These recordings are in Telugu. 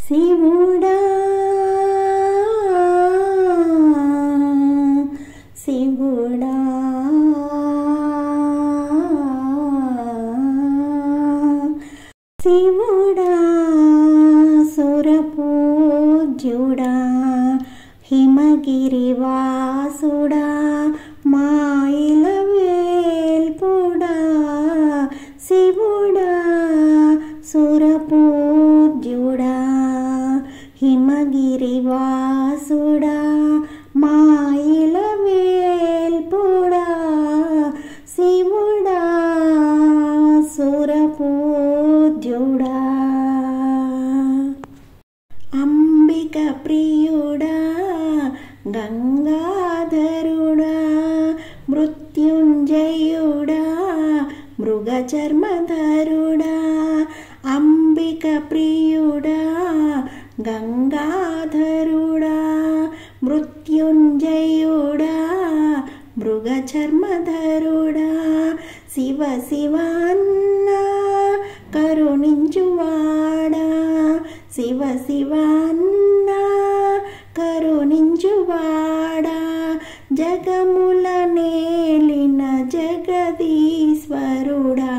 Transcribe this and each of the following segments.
శివుడా శివుడా శివుడా సురపూజ్యుడా హిమగిరివాసుడా మాయిల వేల్పుడా శివుడా సురపూజ్యుడా హిమగిరివాసుడా మాయిల వేల్పుడా శివుడా సురపూజ్యుడా అంబిక ప్రియుడా గంగాధరుడా మృత్యుంజయుడా మృగచర్మధరుడా అంబిక ప్రియుడా గంగాధరుడా మృత్యుంజయుడా మృగచర్మధరుడా శివ శివన్నా కరుణించువాడా శివ శివన్నా కరుణించువాడా జగముల నేలిన జగదీశ్వరుడా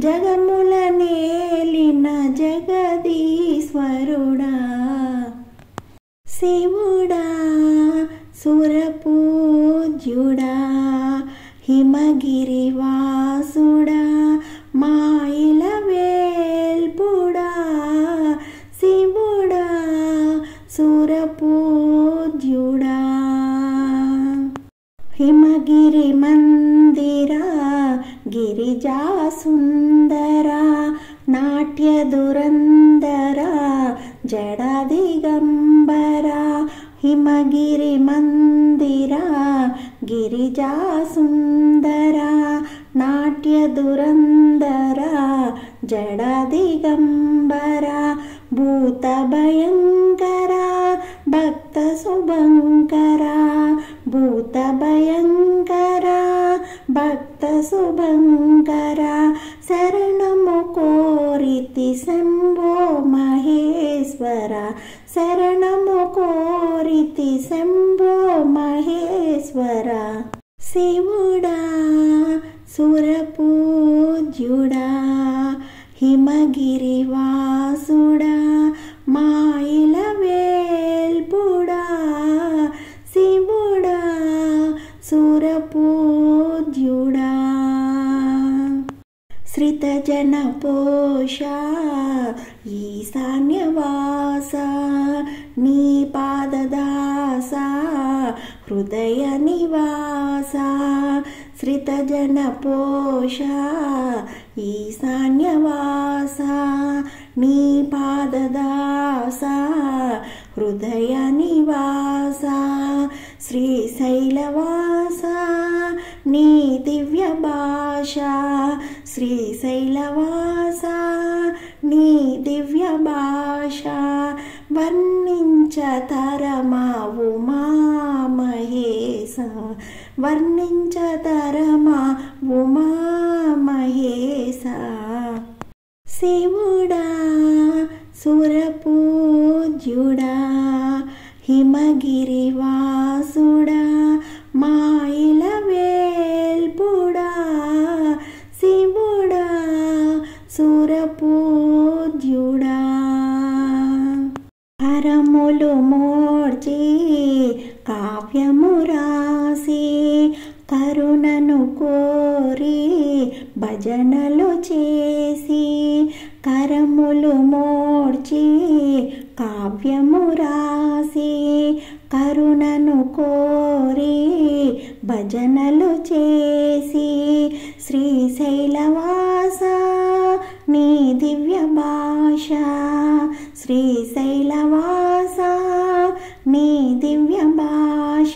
జగముల నేలిన జగదీశ్వరుడా శివుడా సురపూజ్యుడా హిమగిరివాసుడా మాయిల వేల్పుడా శివుడా సురపూజ్యుడా హిమగిరి మందిరా గిరిజా సుందరా నాట్య దురందరా జడా దిగంబరా హిమగిరి మందిరా గిరిజా సుందరా నాట్య దురందరా జడా దిగంబరా భూత భయంకరా భక్త శుభంకరా భూత భయంకరా భక్త శుభంకరా శరణము కోరితి శంభో మహేశ్వర శరణము కోరితి శంభో మహేశ్వర శివుడా సురపూజ్యుడా హిమగిరివాసుడా మాయిల వేల్పుడా శివుడా సురపూజ్యుడా శ్రితజన పోషా ఈశాన్యవాస నీ పాదదాస హృదయ నివాస శ్రితజన పోషా ఈశాన్యవాస నీ పాదదాస హృదయ నివాస శ్రీశైలవాస నీ దివ్య భాష శ్రీశైలవాస నీ దివ్య భాష వర్ణించతరమా ఉమా మహేశ వర్ణించతరమా ఉమా మహేశ శివుడా సురపూజ్యుడా హిమగిరివాసుడా మాయిల వేల్పుడా శివుడా సురపూజ్యుడా హరములు మోర్చి కావ్యము రాసి కరుణను కోరి భజనలు చేసి కరములు మోర్చి కావ్యము రాసి కరుణను కోరి భజనలు చేసి శ్రీశైలవాస నీ దివ్య భాష శ్రీశైలవాస నీ దివ్య భాష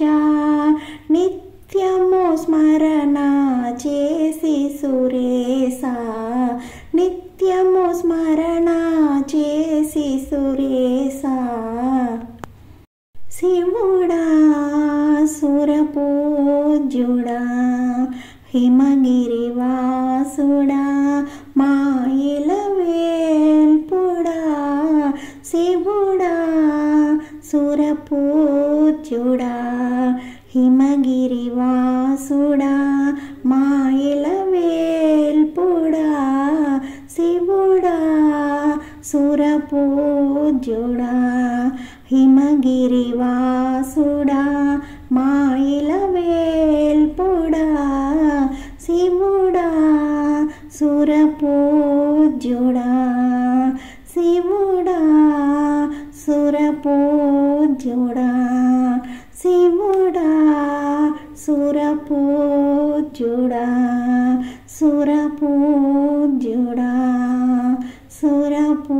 నిత్యము స్మరణ చేసి సురేశ నిత్యము స్మరణ చేసి సురేశ శివుడా సురపూజ్యుడా హిమగిరివాసుడా మాయిల వేల్పుడా శివుడా సురపూజ్యుడా హిమగిరివాసుడా మాయల వేల్పుడా శివుడా సురపూజ్యుడా హిమగిరివాసుడా మాయల వేల్పుడా శివుడా సురపూజ్యుడా శివుడా సురపూజ్యుడా శివుడా సురపూజ్యుడా సురపూజ్యుడా సురపూజ్యుడా